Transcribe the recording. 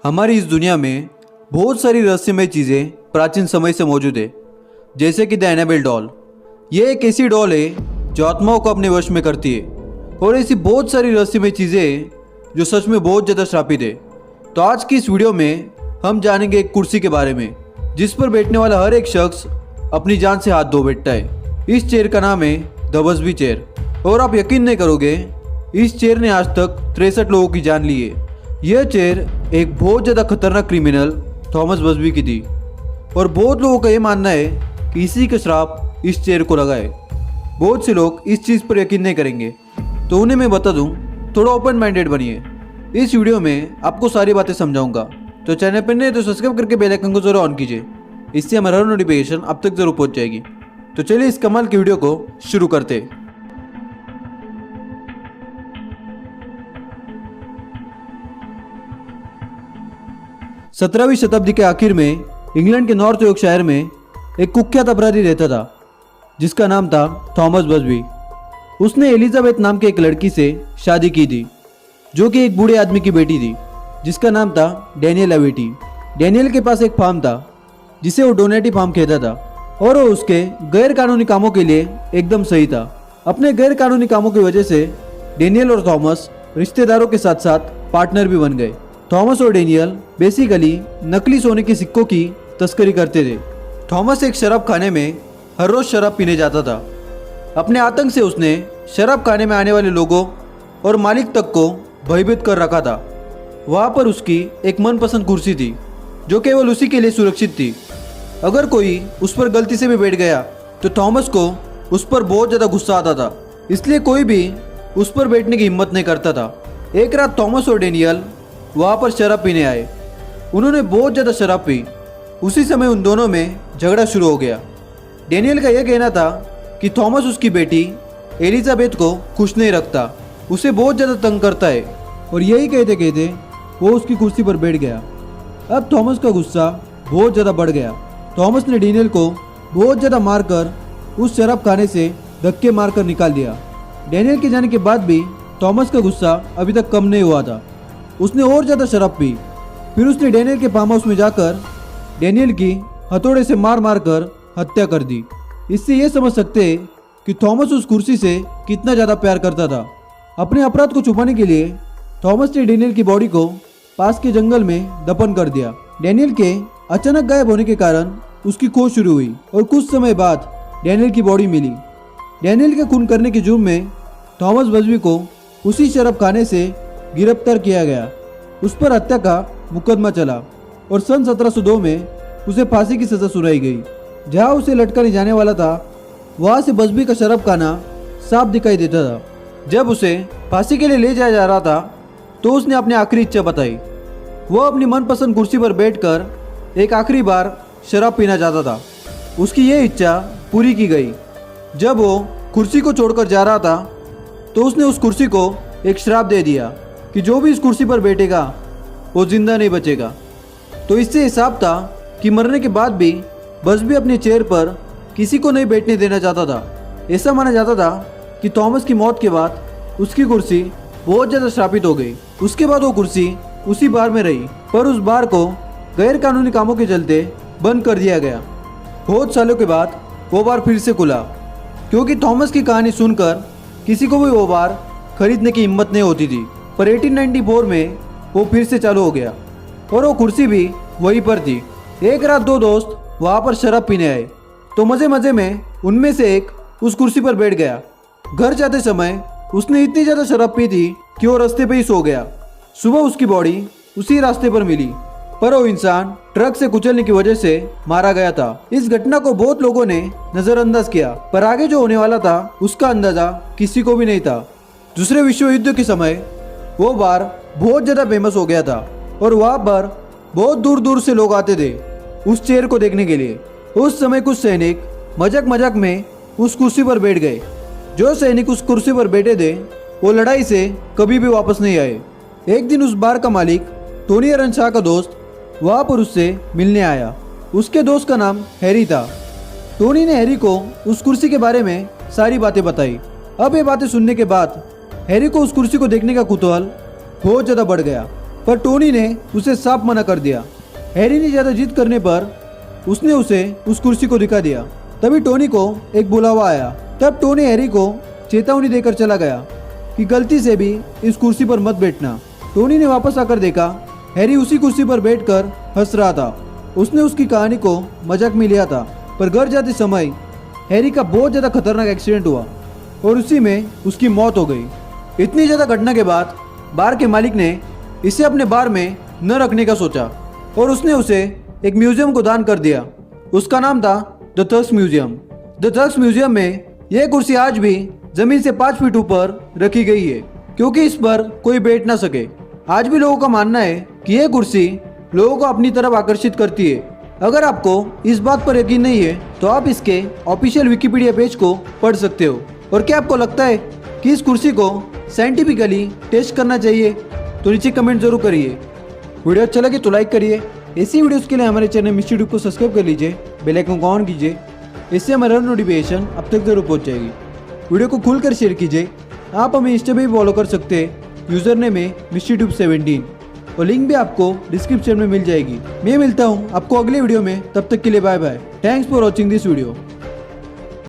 हमारी इस दुनिया में बहुत सारी रहस्यमय चीज़ें प्राचीन समय से मौजूद है, जैसे कि द एनाबेल डॉल। ये एक ऐसी डॉल है जो आत्माओं को अपने वश में करती है, और ऐसी बहुत सारी रहस्यमय चीज़ें हैं जो सच में बहुत ज़्यादा श्रापित है। तो आज की इस वीडियो में हम जानेंगे एक कुर्सी के बारे में, जिस पर बैठने वाला हर एक शख्स अपनी जान से हाथ धो बैठता है। इस चेयर का नाम है द बस्बी चेयर, और आप यकीन नहीं करोगे, इस चेयर ने आज तक 63 लोगों की जान ली है। यह चेयर एक बहुत ज़्यादा खतरनाक क्रिमिनल थॉमस बस्बी की थी, और बहुत लोगों का यह मानना है कि इसी का श्राप इस चेयर को लगा है। बहुत से लोग इस चीज़ पर यकीन नहीं करेंगे, तो उन्हें मैं बता दूं, थोड़ा ओपन माइंडेड बनिए। इस वीडियो में आपको सारी बातें समझाऊंगा। तो चैनल पर नहीं तो सब्सक्राइब करके बेल आइकन को जरूर ऑन कीजिए, इससे हमारा हर नोटिफिकेशन अब तक जरूर पहुंच जाएगी। तो चलिए इस कमाल की वीडियो को शुरू करते। 17वीं शताब्दी के आखिर में इंग्लैंड के नॉर्थ यॉर्कशायर में एक कुख्यात अपराधी रहता था, जिसका नाम था थॉमस बस्बी। उसने एलिजाबेथ नाम के एक लड़की से शादी की थी, जो कि एक बूढ़े आदमी की बेटी थी, जिसका नाम था डैनियल एविटी। डैनियल के पास एक फार्म था, जिसे वो डोनेटी फार्म कहता था, और वो उसके गैर कानूनी कामों के लिए एकदम सही था। अपने गैर कानूनी कामों की वजह से डैनियल और थॉमस रिश्तेदारों के साथ साथ पार्टनर भी बन गए। थॉमस और डैनियल बेसिकली नकली सोने के सिक्कों की तस्करी करते थे। थॉमस एक शराब खाने में हर रोज शराब पीने जाता था। अपने आतंक से उसने शराब खाने में आने वाले लोगों और मालिक तक को भयभीत कर रखा था। वहाँ पर उसकी एक मनपसंद कुर्सी थी, जो केवल उसी के लिए सुरक्षित थी। अगर कोई उस पर गलती से भी बैठ गया तो थॉमस को उस पर बहुत ज़्यादा गुस्सा आता था, इसलिए कोई भी उस पर बैठने की हिम्मत नहीं करता था। एक रात थॉमस और डैनियल वहाँ पर शराब पीने आए। उन्होंने बहुत ज़्यादा शराब पी। उसी समय उन दोनों में झगड़ा शुरू हो गया। डैनियल का यह कहना था कि थॉमस उसकी बेटी एलिजाबेथ को खुश नहीं रखता, उसे बहुत ज़्यादा तंग करता है, और यही कहते कहते वो उसकी कुर्सी पर बैठ गया। अब थॉमस का गुस्सा बहुत ज़्यादा बढ़ गया। थॉमस ने डैनियल को बहुत ज़्यादा मारकर उस शराब खाने से धक्के मारकर निकाल दिया। डैनियल के जाने के बाद भी थॉमस का गुस्सा अभी तक कम नहीं हुआ था। उसने और ज़्यादा शराब पी। फिर उसने डैनियल के फार्म हाउस में जाकर डैनियल की हथौड़े से मार मार कर हत्या कर दी। इससे ये समझ सकते हैं कि थॉमस उस कुर्सी से कितना ज़्यादा प्यार करता था। अपने अपराध को छुपाने के लिए थॉमस ने डैनियल की बॉडी को पास के जंगल में दफन कर दिया। डैनियल के अचानक गायब होने के कारण उसकी खोज शुरू हुई, और कुछ समय बाद डैनियल की बॉडी मिली। डैनियल के खून करने के जुर्म में थॉमस बस्बी को उसी शराब खाने से गिरफ्तार किया गया। उस पर हत्या का मुकदमा चला, और सन 1702 में उसे फांसी की सजा सुनाई गई। जहां उसे लटकाने जाने वाला था, वहां से बस्बी का शराब खाना साफ दिखाई देता था। जब उसे फांसी के लिए ले जाया जा रहा था, तो उसने अपनी आखिरी इच्छा बताई। वह अपनी मनपसंद कुर्सी पर बैठकर एक आखिरी बार शराब पीना चाहता था। उसकी यह इच्छा पूरी की गई। जब वो कुर्सी को छोड़कर जा रहा था, तो उसने उस कुर्सी को एक श्राप दे दिया कि जो भी इस कुर्सी पर बैठेगा वो जिंदा नहीं बचेगा। तो इससे हिसाब था कि मरने के बाद भी बस्बी अपने चेयर पर किसी को नहीं बैठने देना चाहता था। ऐसा माना जाता था कि थॉमस की मौत के बाद उसकी कुर्सी बहुत ज़्यादा श्रापित हो गई। उसके बाद वो कुर्सी उसी बार में रही, पर उस बार को गैर कानूनी कामों के चलते बंद कर दिया गया। बहुत सालों के बाद वो बार फिर से खुला, क्योंकि थॉमस की कहानी सुनकर किसी को भी वो बार खरीदने की हिम्मत नहीं होती थी। पर 1894 में वो फिर से चालू हो गया, और वो कुर्सी भी वहीं पर थी। एक रात दो दोस्त वहाँ पर शराब पीने आए, तो मज़े मज़े में उनमें से एक उस कुर्सी पर बैठ गया। घर जाते समय उसने इतनी ज़्यादा शराब पी थी कि वो रास्ते पे ही सो गया। सुबह उसकी बॉडी उसी रास्ते पर मिली, पर वो इंसान ट्रक से कुचलने की वजह से मारा गया था। इस घटना को बहुत लोगों ने नज़रअंदाज किया, पर आगे जो होने वाला था उसका अंदाजा किसी को भी नहीं था। दूसरे विश्व युद्ध के समय वो बार बहुत ज़्यादा फेमस हो गया था, और वहाँ पर बहुत दूर दूर से लोग आते थे उस चेयर को देखने के लिए। उस समय कुछ सैनिक मजाक मजाक में उस कुर्सी पर बैठ गए। जो सैनिक उस कुर्सी पर बैठे थे वो लड़ाई से कभी भी वापस नहीं आए। एक दिन उस बार का मालिक टोनी अरनशाह का दोस्त वहाँ पर उससे मिलने आया। उसके दोस्त का नाम हैरी था। टोनी ने हैरी को उस कुर्सी के बारे में सारी बातें बताई। अब ये बातें सुनने के बाद हैरी को उस कुर्सी को देखने का कुतूहल बहुत ज़्यादा बढ़ गया, पर टोनी ने उसे साफ मना कर दिया। हैरी ने ज्यादा जिद करने पर उसने उसे उस कुर्सी को दिखा दिया। तभी टोनी को एक बुलावा आया। तब टोनी हैरी को चेतावनी देकर चला गया कि गलती से भी इस कुर्सी पर मत बैठना। टोनी ने वापस आकर देखा हैरी उसी कुर्सी पर बैठकर हंस रहा था। उसने उसकी कहानी को मजाक में लिया था, पर घर जाते समय हैरी का बहुत ज्यादा खतरनाक एक्सीडेंट हुआ और उसी में उसकी मौत हो गई। इतनी ज्यादा घटना के बाद बार के मालिक ने इसे अपने बार में न रखने का सोचा और उसने उसे एक म्यूजियम को दान कर दिया। उसका नाम था the Thirst Museum. The Thirst Museum में यह कुर्सी आज भी जमीन से 5 फीट ऊपर रखी गई है, क्योंकि इस पर कोई बैठ ना सके। आज भी लोगों का मानना है कि यह कुर्सी लोगों को अपनी तरफ आकर्षित करती है। अगर आपको इस बात पर यकीन नहीं है तो आप इसके ऑफिशियल विकिपीडिया पेज को पढ़ सकते हो। और क्या आपको लगता है कि इस कुर्सी को साइंटिफिकली टेस्ट करना चाहिए? तो नीचे कमेंट जरूर करिए। वीडियो अच्छा लगे तो लाइक करिए। ऐसी वीडियोस के लिए हमारे चैनल मिस्ट्री ट्यूब को सब्सक्राइब कर लीजिए, बेल आइकन को ऑन कीजिए। इससे हमारा नोटिफिकेशन अब तक जरूर पहुंच जाएगी। वीडियो को खुलकर शेयर कीजिए। आप हमें इंस्टा पे भी फॉलो कर सकते हैं, यूजर नेम है मिस्ट्री ट्यूब 17 और लिंक भी आपको डिस्क्रिप्शन में मिल जाएगी। मैं मिलता हूँ आपको अगले वीडियो में, तब तक के लिए bye bye. Thanks for watching this video.